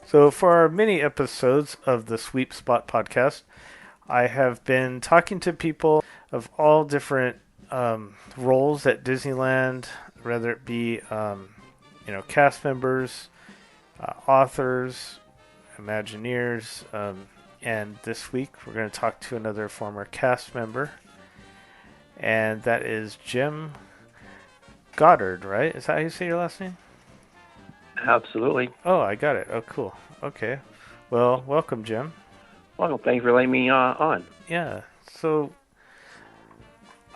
So, for our mini episodes of the Sweep Spot podcast, I have been talking to people of all different roles at Disneyland, whether it be cast members, authors, Imagineers, and this week we're going to talk to another former cast member, and that is Jim Goddard. Right? Is that how you say your last name? Absolutely. Oh, I got it. Oh, cool. Okay. Well, welcome, Jim. Well, thanks for letting me on. Yeah. So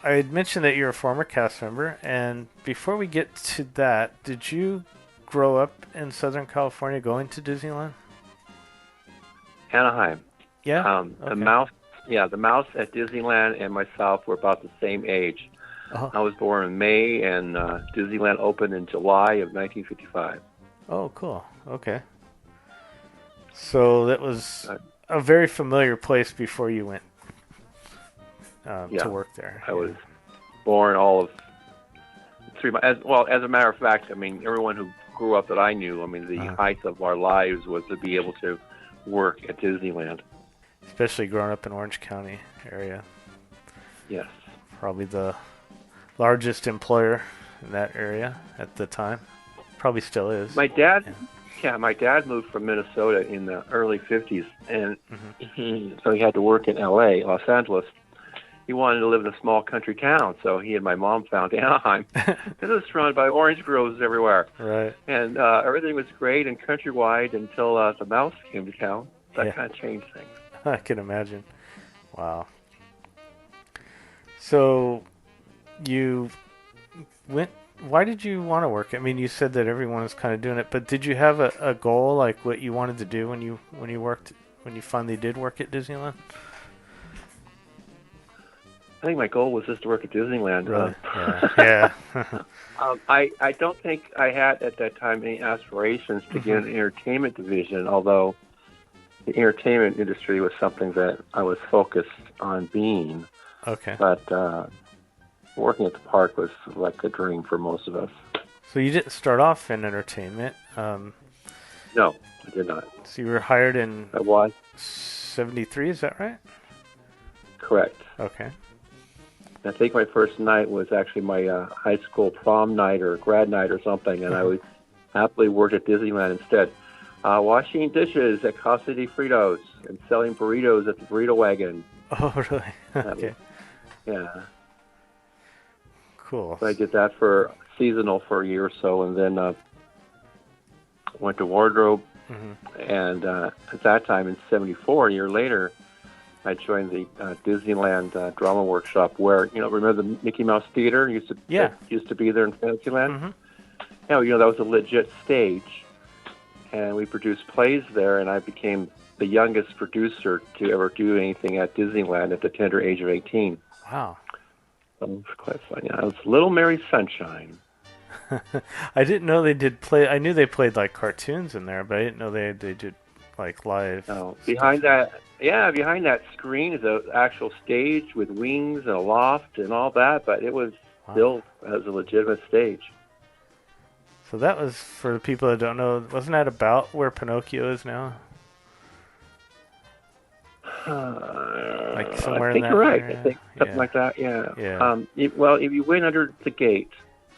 I had mentioned that you're a former cast member, and before we get to that, did you grow up in Southern California going to Disneyland? Anaheim. Yeah. The Okay. mouse, the mouse at Disneyland and myself were about the same age. Oh. I was born in May, and Disneyland opened in July of 1955. Oh, cool. Okay. So that was Uh, a very familiar place before you went yeah, to work there. I was born all of 3 months. As a matter of fact, I mean, everyone who grew up that I knew, I mean, the height of our lives was to be able to work at Disneyland. Especially growing up in Orange County area. Yes. Probably the largest employer in that area at the time. Probably still is. My dad, my dad moved from Minnesota in the early 50s, and so he had to work in L.A., Los Angeles. He wanted to live in a small country town, so he and my mom found Anaheim. It was surrounded by orange groves everywhere. Right. And everything was great and countrywide until the mouse came to town. That kind of changed things. I can imagine. Wow. So you went. Why did you want to work? I mean, you said that everyone was kind of doing it, but did you have a goal, like what you wanted to do when you finally did work at Disneyland? I think my goal was just to work at Disneyland. Really? Yeah. I don't think I had at that time any aspirations to get an entertainment division, although the entertainment industry was something that I was focused on being. Okay. But working at the park was like a dream for most of us. So you didn't start off in entertainment. No, I did not. So you were hired in I was. '73. Is that right? Correct. Okay. I think my first night was actually my high school prom night or grad night or something, and I would happily work at Disneyland instead. Washing dishes at Casa de Fritos and selling burritos at the burrito wagon. Oh, really? Okay. Yeah. Cool. So I did that for seasonal for a year or so, and then went to wardrobe. And at that time, in '74, a year later, I joined the Disneyland drama workshop, where remember the Mickey Mouse Theater used to be there in Fantasyland. That was a legit stage, and we produced plays there, and I became the youngest producer to ever do anything at Disneyland at the tender age of 18. Wow. So it was quite fun. Yeah, it was Little Mary Sunshine. I didn't know they did play. I knew they played like cartoons in there, but I didn't know they did like live. Oh, behind that screen is an actual stage with wings and a loft and all that, but it was built as a legitimate stage. So that was, for the people that don't know, wasn't that about where Pinocchio is now? Like somewhere I think in that you're right. area? I think something like that. Yeah. Yeah. If you went under the gate,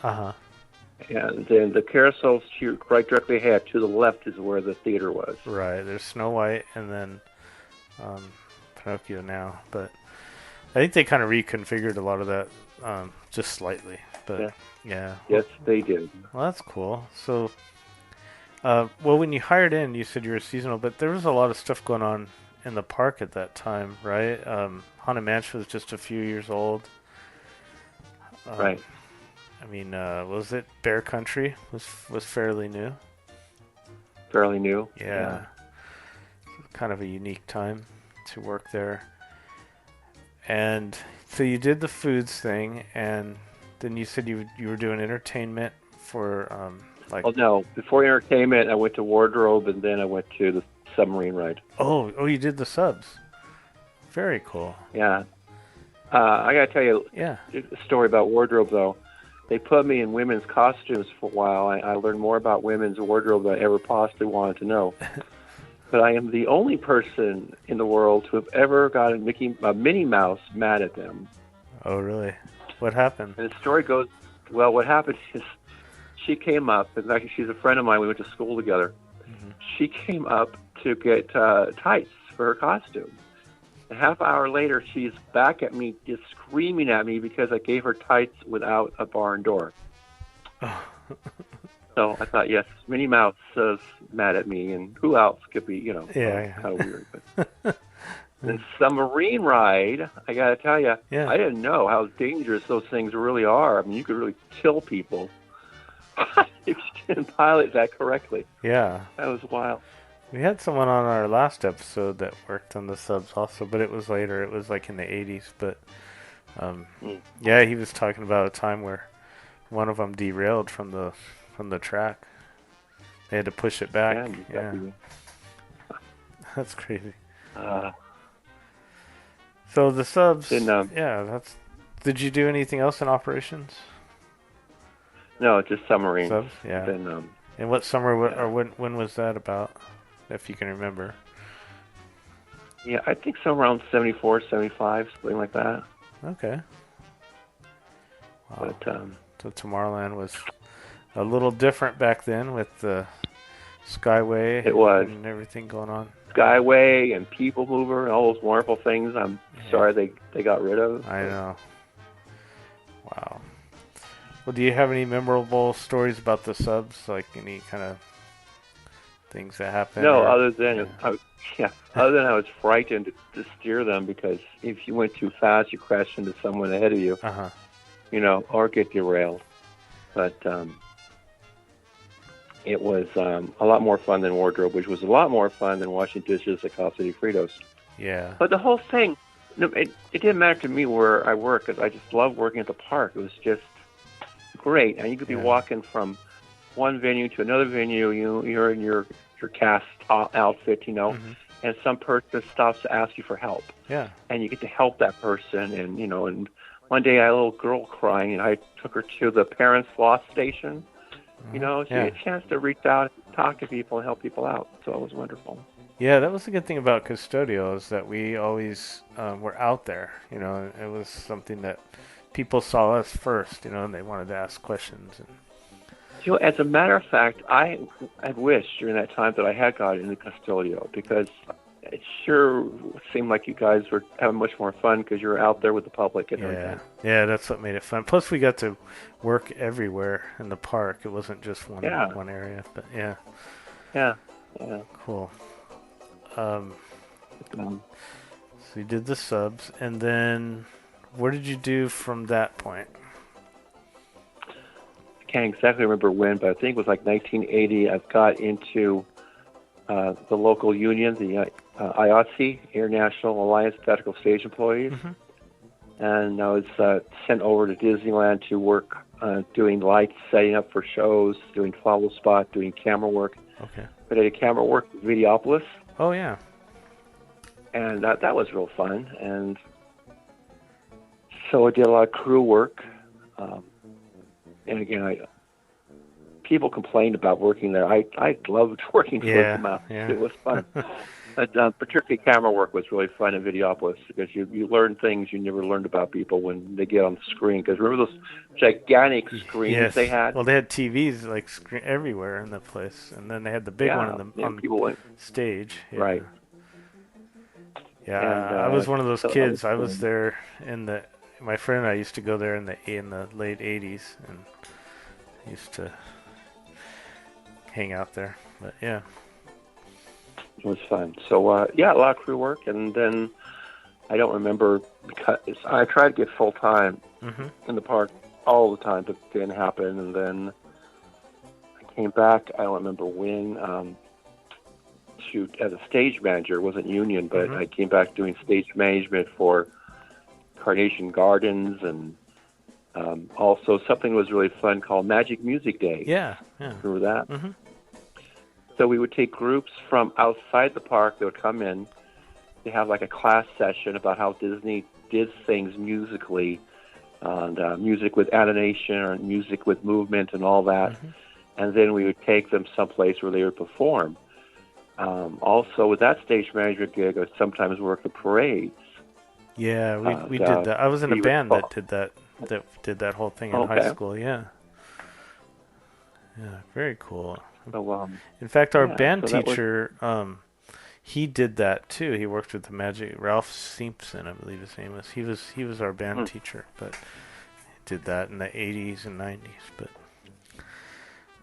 and then the carousel right directly ahead to the left is where the theater was. Right. There's Snow White and then Pinocchio now, but I think they kind of reconfigured a lot of that just slightly. But yeah. Yes, they did. Well, that's cool. So, when you hired in, you said you were seasonal, but there was a lot of stuff going on in the park at that time, right? Haunted Mansion was just a few years old. Right. I mean, was it Bear Country was fairly new? Fairly new. Yeah. Kind of a unique time to work there. And so you did the foods thing, and then you said you were doing entertainment for like. Oh no! Before entertainment, I went to wardrobe, and then I went to the submarine ride. Oh, you did the subs. Very cool. Yeah. I gotta tell you a story about wardrobe, though. They put me in women's costumes for a while. I learned more about women's wardrobe than I ever possibly wanted to know. but I am the only person in the world to have ever got a Minnie Mouse mad at them. Oh, really? What happened? And the story goes, well, what happened is she came up, in fact, she's a friend of mine, we went to school together. Mm-hmm. She came up to get tights for her costume. A half hour later, she's back at me, just screaming at me because I gave her tights without a barn door. So I thought, yes, Minnie Mouse is mad at me, and who else could be, Yeah. kind of weird. But. And submarine ride, I got to tell you, Yeah. I didn't know how dangerous those things really are. I mean, you could really kill people if you didn't pilot that correctly. Yeah. That was wild. We had someone on our last episode that worked on the subs also, but it was later. It was like in the 80s. But yeah, he was talking about a time where one of them derailed from the track. They had to push it back. Yeah. That's crazy. So the subs, Did you do anything else in operations? No, just submarines. Subs, yeah. Then, and what summer or when was that about, if you can remember? Yeah, I think somewhere around 74, 75, something like that. Okay. Wow. But so Tomorrowland was a little different back then with the Skyway. It was. And everything going on. Skyway and People Mover and all those wonderful things I'm sorry they got rid of. I know. Wow. Well, do you have any memorable stories about the subs? Like any kind of things that happened? No, other than I was frightened to steer them because if you went too fast, you crashed into someone ahead of you. Or get derailed. But it was a lot more fun than Wardrobe, which was a lot more fun than washing dishes at Cal City Fritos. Yeah. But the whole thing, it didn't matter to me where I worked because I just loved working at the park. It was just great. And you could be walking from one venue to another venue. You're in your cast outfit, and some person stops to ask you for help. Yeah. And you get to help that person. And, and one day I had a little girl crying, and I took her to the Parents Lost Station. She had a chance to reach out and talk to people and help people out. So it was wonderful. Yeah, that was the good thing about Custodio is that we always were out there. It was something that people saw us first, and they wanted to ask questions. And as a matter of fact, I had wished during that time that I had got into Custodio because it sure seemed like you guys were having much more fun because you were out there with the public and everything. Yeah, that's what made it fun. Plus, we got to work everywhere in the park. It wasn't just one area, but yeah. Yeah. Cool. So you did the subs, and then what did you do from that point? I can't exactly remember when, but I think it was like 1980. I got into the local union, the IATSE, International Alliance of Theatrical Stage Employees, and I was sent over to Disneyland to work doing lights, setting up for shows, doing follow spot, doing camera work. Okay. But I did camera work with Videopolis. Oh, yeah. And that was real fun. And so I did a lot of crew work. And again, people complained about working there. I loved working with them out. Yeah. It was fun. But particularly camera work was really fun in Videopolis because you learn things you never learned about people when they get on the screen. Because remember those gigantic screens they had? Well, they had TVs like everywhere in the place, and then they had the big one on the stage. Yeah. Right. Yeah, and, I was one of those kids. I was there my friend and I used to go there in the late 80s and used to hang out there. But yeah. It was fun. So, a lot of crew work, and then I don't remember because I tried to get full-time in the park all the time, but it didn't happen, and then I came back, I don't remember when, as a stage manager. It wasn't union, but I came back doing stage management for Carnation Gardens, and also something was really fun called Magic Music Day. Yeah. Remember that? So we would take groups from outside the park that would come in to have like a class session about how Disney did things musically, and music with animation or music with movement and all that. And then we would take them someplace where they would perform. Also, with that stage manager gig, I would sometimes work the parades. Yeah, we did that. I was in a you band recall. that did that whole thing in high Okay. school. Yeah, yeah, very cool. So, In fact, our yeah, band so that was, teacher, he did that too. He worked with the Magic Ralph Simpson, I believe his name was. He was our band teacher, but he did that in the 80s and 90s. But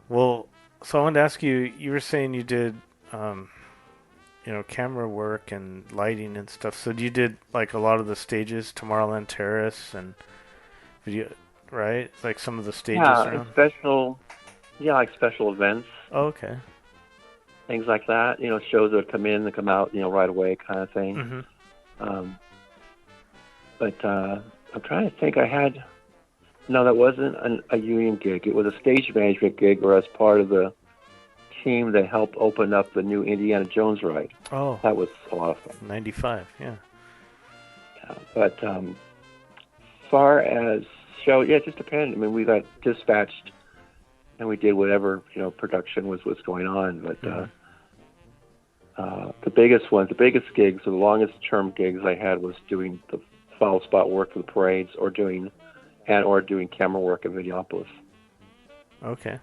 well, so I wanted to ask you. You were saying you did, camera work and lighting and stuff. So you did like a lot of the stages, Tomorrowland Terrace and video, right? Like some of the stages yeah, around. like special events, Oh, okay. things like that. Shows that would come in and come out, right away kind of thing. Mhm. Um, but I'm trying to think. No, that wasn't a union gig. It was a stage management gig where I was part of the team that helped open up the new Indiana Jones ride. Oh, That was a lot of fun. 95. Yeah. But far as show, yeah, it just depended. I mean, we got dispatched and we did whatever production was going on. But the biggest gigs, or the longest term gigs I had was doing the follow spot work for the parades, or doing camera work at Videopolis. Okay.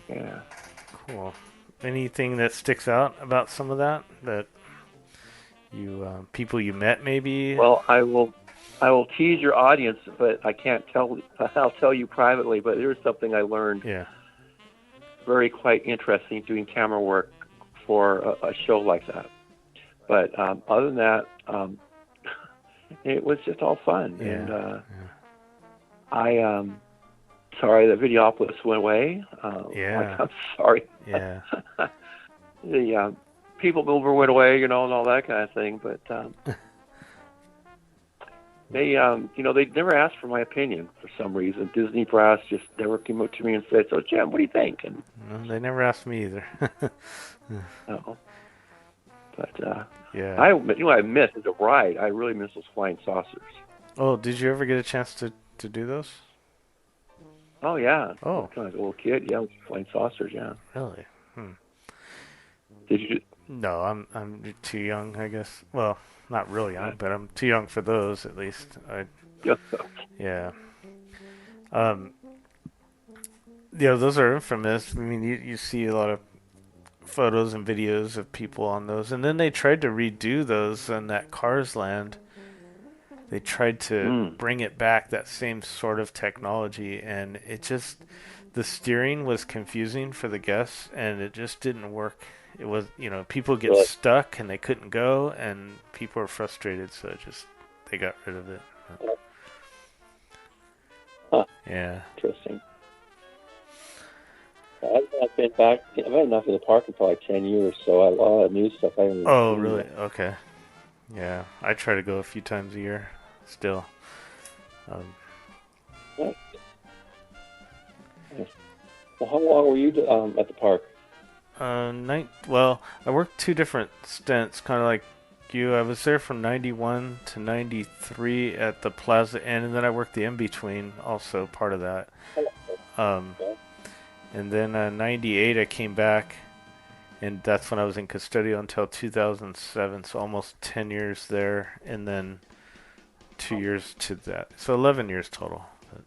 Yeah. Cool. Anything that sticks out about some of that you people you met maybe? Well, I will tease your audience, but I can't tell. I'll tell you privately. But there's something I learned. Yeah. Very quite interesting doing camera work for a show like that. But other than that, it was just all fun. Yeah. And I sorry that Videopolis went away. Yeah. I'm sorry. Yeah. The people mover went away, and all that kind of thing. But they, they never asked for my opinion for some reason. Disney brass just never came up to me and said, "So, Jim, what do you think?" And They never asked me either. no. But Yeah. I miss is a ride. I really miss those flying saucers. Oh, did you ever get a chance to do those? Oh yeah. Oh. Kind of like a little kid. Yeah, flying saucers. Yeah. Really? Did you? No, I'm too young, I guess. Well, not really young, but I'm too young for those at least. Yeah. Those are infamous. I mean, you see a lot of photos and videos of people on those, and then they tried to redo those on that Cars Land. They tried to bring it back, that same sort of technology, and the steering was confusing for the guests, and it just didn't work. It was, people get stuck and they couldn't go, and people were frustrated, so they got rid of it. Huh. Yeah. Interesting. I've not been back. I've been enough in the park in probably 10 years, so a lot of new stuff I haven't Oh, seen really? yet. Okay. Yeah, I try to go a few times a year still. Nice. Well, how long were you at the park? Well, I worked two different stints, kind of like you. I was there from 91 to 93 at the Plaza Inn, and then I worked the in-between, also part of that. And then 98 I came back, and that's when I was in Custodio until 2007, so almost 10 years there, and then 2 years to that. So 11 years total. But,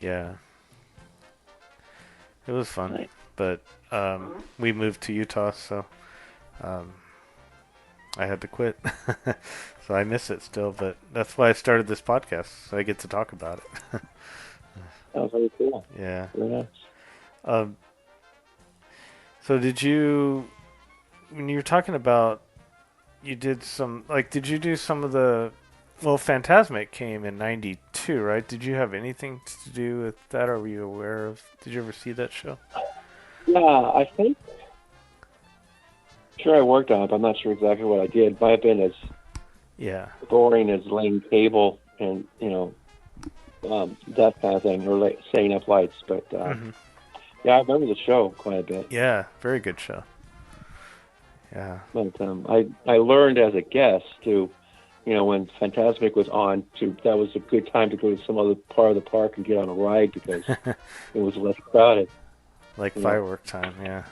yeah. It was fun. Nice. But we moved to Utah, so I had to quit. So I miss it still, but that's why I started this podcast, so I get to talk about it. That was very cool. Yeah. Very nice. So when you were talking about, you did did you do some of Fantasmic came in 92, right? Did you have anything to do with that, or were you aware of, did you ever see that show? Yeah, I think. Sure, I worked on it, but I'm not sure exactly what I did. It might have been as boring as laying cable and, that kind of thing, or setting up lights. But, yeah, I remember the show quite a bit. Yeah, very good show. Yeah. But I learned as a guest to, when Fantasmic was on, that was a good time to go to some other part of the park and get on a ride because it was less crowded. Like firework time, yeah.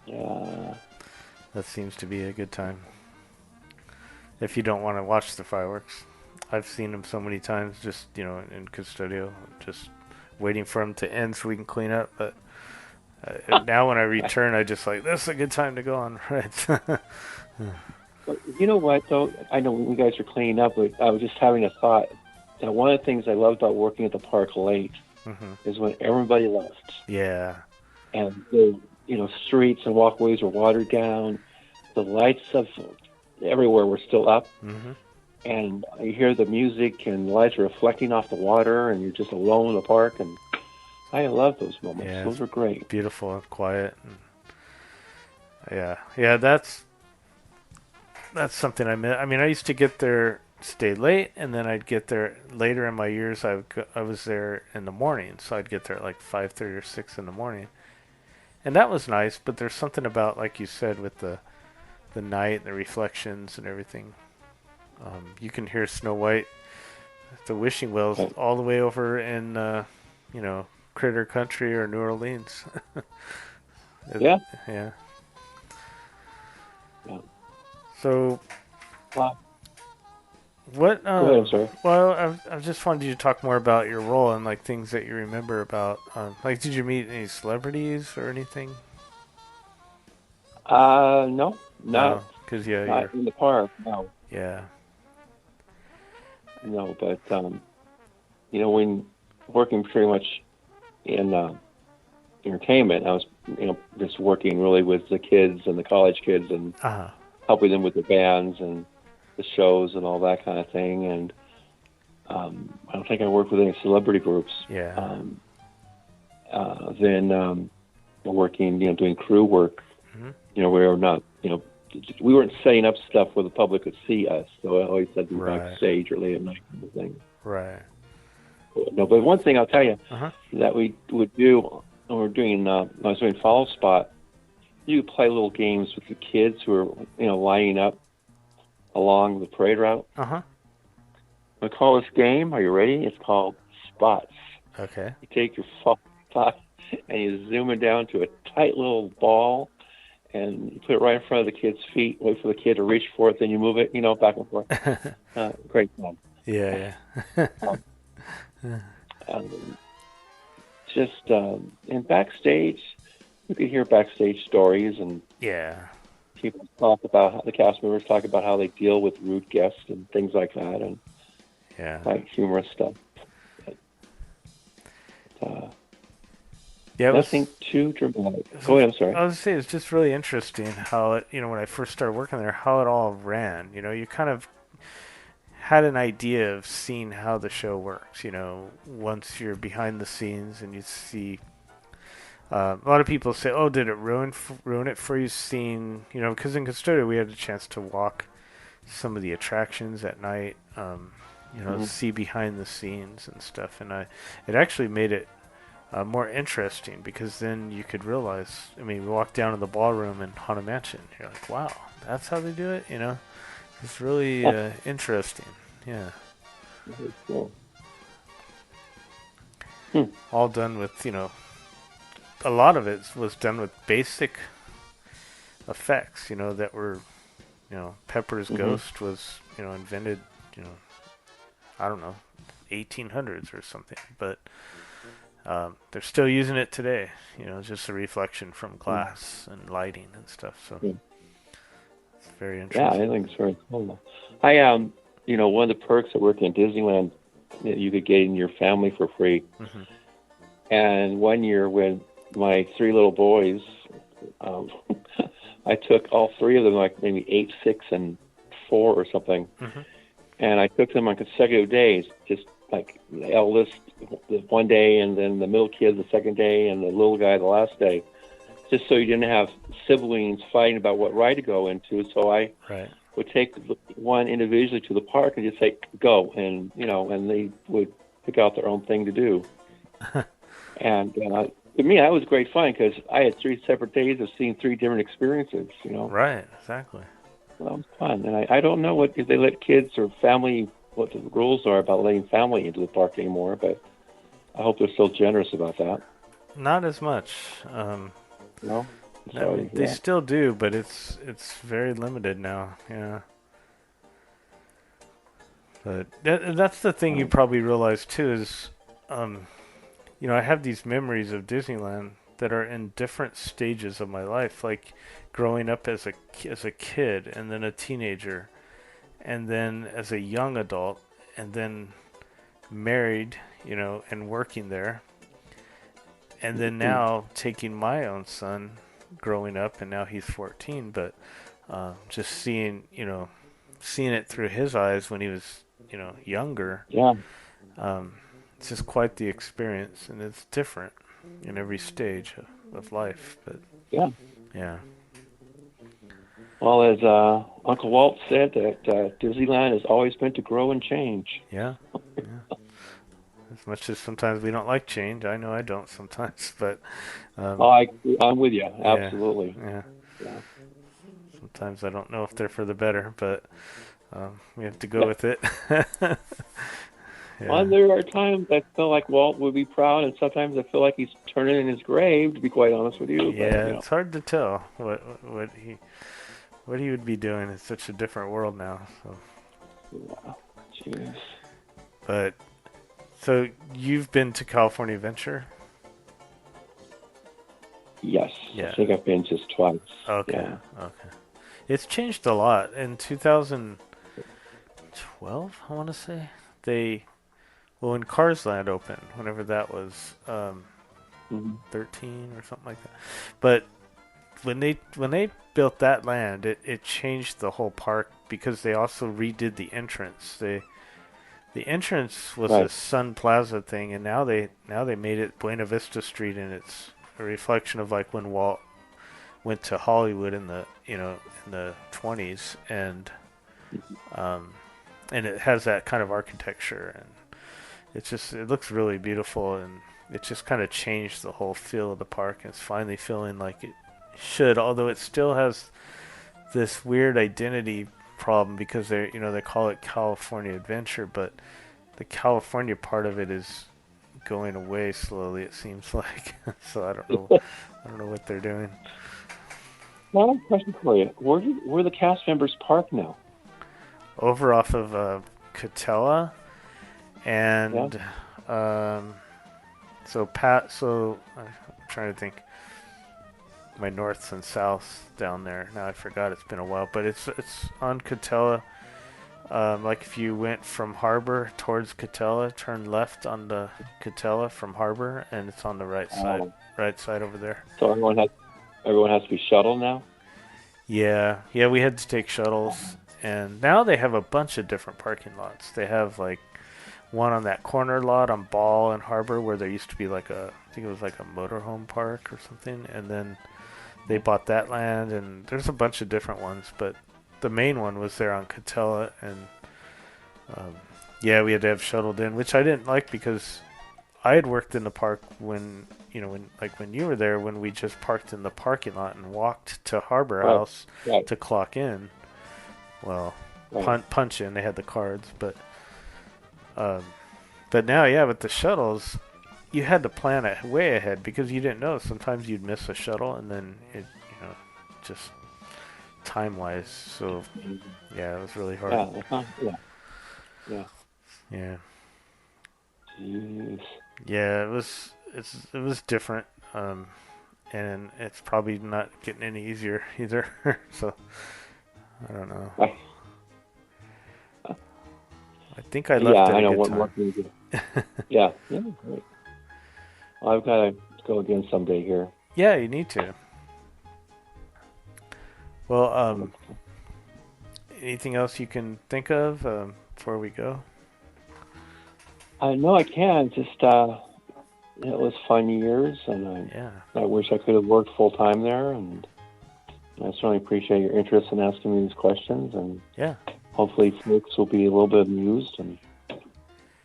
Yeah. That seems to be a good time. If you don't want to watch the fireworks. I've seen them so many times just, in Custodio, just waiting for them to end so we can clean up. But now when I return, I just like, this is a good time to go on, right? But you know what, though? I know you guys are cleaning up, but I was just having a thought. That one of the things I loved about working at the park late is when everybody left. Yeah. And the streets and walkways were watered down. The lights of everywhere were still up. And you hear the music and the lights are reflecting off the water, and you're just alone in the park. And I love those moments. Yeah, those are great. Beautiful and quiet. Yeah, that's something I miss. I mean, I used to get there, stay late, and then I'd get there later in my years. I was there in the morning, so I'd get there at like 5:30 or 6 in the morning, and that was nice. But there's something about, like you said, with the night, the reflections, and everything. You can hear Snow White, the wishing wells, all the way over in Critter Country or New Orleans. Yeah. Yeah. So, what? Go ahead, I'm sorry. Well, I just wanted you to talk more about your role and like things that you remember about. Like, did you meet any celebrities or anything? No, not because not in the park. No. Yeah. No, but when working pretty much in entertainment, I was just working really with the kids and the college kids and helping them with the bands and the shows and all that kind of thing. And I don't think I worked with any celebrity groups. Yeah. Then working, doing crew work. We were not, we weren't setting up stuff where the public could see us. So I always had to be backstage or late at night kind of thing. Right. No, but one thing I'll tell you that we would do when we were doing, I was doing Follow Spot. You could play little games with the kids who are, lining up along the parade route. We call this game. Are you ready? It's called Spots. Okay. You take your phone and you zoom it down to a tight little ball, and you put it right in front of the kid's feet. Wait for the kid to reach for it, then you move it, back and forth. Great fun. Yeah. And backstage, you could hear backstage stories and people talk about how the cast members talk about how they deal with rude guests and things like that, and like humorous stuff. Nothing too dramatic. Go ahead, I'm sorry. I was saying it's just really interesting how it, when I first started working there, how it all ran. You kind of had an idea of seeing how the show works. Once you're behind the scenes and you see. A lot of people say, "Oh, did it ruin it for you?" Seeing, because in Custodio we had a chance to walk some of the attractions at night. See behind the scenes and stuff, and it actually made it more interesting because then you could realize. I mean, we walked down to the ballroom in Haunted Mansion. You're like, "Wow, that's how they do it." It's really interesting. Yeah. Very cool. All done with a lot of it was done with basic effects, that were, Pepper's Ghost was, invented, I don't know, 1800s or something, but they're still using it today, just a reflection from glass and lighting and stuff, so it's very interesting. Yeah, I think it's very cool. One of the perks of working at Disneyland, you could get in your family for free, and one year when my three little boys, I took all three of them, like maybe 8, 6, and 4 or something, and I took them on consecutive days, just like the eldest one day, and then the middle kid the second day, and the little guy the last day, just so you didn't have siblings fighting about what ride to go into. So I would take one individually to the park and just say, go, and and they would pick out their own thing to do. And to me, that was great fun because I had 3 separate days of seeing 3 different experiences, Right, exactly. Well, that was fun. And I don't know if they let kids or family, what the rules are about letting family into the park anymore, but I hope they're still generous about that. Not as much. No? So They yeah. still do, but it's very limited now. Yeah. But that's the thing you probably realize too is, um, I have these memories of Disneyland that are in different stages of my life, like growing up as a kid, and then a teenager, and then as a young adult, and then married, and working there, and then now taking my own son, growing up, and now he's 14, but just seeing it through his eyes when he was, younger. Yeah. It's just quite the experience, and it's different in every stage of life. But Yeah. yeah, Well, as Uncle Walt said, that Disneyland is always meant to grow and change. yeah, yeah. As much as sometimes we don't like change, I know I don't sometimes, but Oh, I'm with you. yeah, Absolutely. yeah. Yeah. Sometimes I don't know if they're for the better, but we have to go Yeah. with it. Well, Yeah, there are times I feel like Walt would be proud, and sometimes I feel like he's turning in his grave. To be quite honest with you, but yeah. It's hard to tell what he would be doing. It's such a different world now. So, yeah. Jeez. but so you've been to California Adventure? Yes, I Yeah. think I've been just twice. Okay. Yeah. Okay. It's changed a lot. In 2012, I want to say, when Cars Land opened, whenever that was, Hmm. 13 or something like that. But when they built that land, it changed the whole park because they also redid the entrance. The entrance was a Right. Sun Plaza thing, and now they made it Buena Vista Street, and it's a reflection of like when Walt went to Hollywood in the 20s, um, and it has that kind of architecture, and it looks really beautiful, and it just kind of changed the whole feel of the park. And it's finally feeling like it should, although it still has this weird identity problem because they call it California Adventure, but the California part of it is going away slowly, it seems like. So I don't know what they're doing. Now, I have a question for you. Where the cast members park now? Over off of Catella, Yeah. and um, so I'm trying to think my norths and souths down there. Now I forgot, it's been a while, but it's on Catella. Like if you went from Harbor towards Catella, turn left onto Catella from Harbor, and it's on the right side over there. So everyone has to be shuttled now. Yeah, yeah, we had to take shuttles, and now they have a bunch of different parking lots. They have like one on that corner lot on Ball and Harbor where there used to be I think it was like a motorhome park or something, and then they bought that land, and there's a bunch of different ones, but the main one was there on Catella, and um, yeah, we had to have shuttled in, which I didn't like because I had worked in the park when you were there, when we just parked in the parking lot and walked to Harbor Right. House Right. to clock in. Well, Right. punch in. They had the cards, um, but now, yeah, with the shuttles, you had to plan it way ahead because you didn't know. Sometimes you'd miss a shuttle, and then just time wise. So yeah, it was really hard. Yeah. Yeah. Yeah. Yeah, Jeez. yeah, it was different, and it's probably not getting any easier either. So I don't know. I think I Yeah, left at I a know good what time. more can you do. Yeah. Yeah. Great. Well, I've got to go again someday here. Yeah, you need to. Well, anything else you can think of before we go? I know I can. Just it was fun years, and Yeah, I wish I could have worked full time there. And I certainly appreciate your interest in asking me these questions, and yeah, hopefully folks will be a little bit amused. And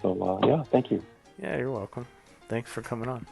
so, yeah, thank you. yeah. You're welcome. Thanks for coming on.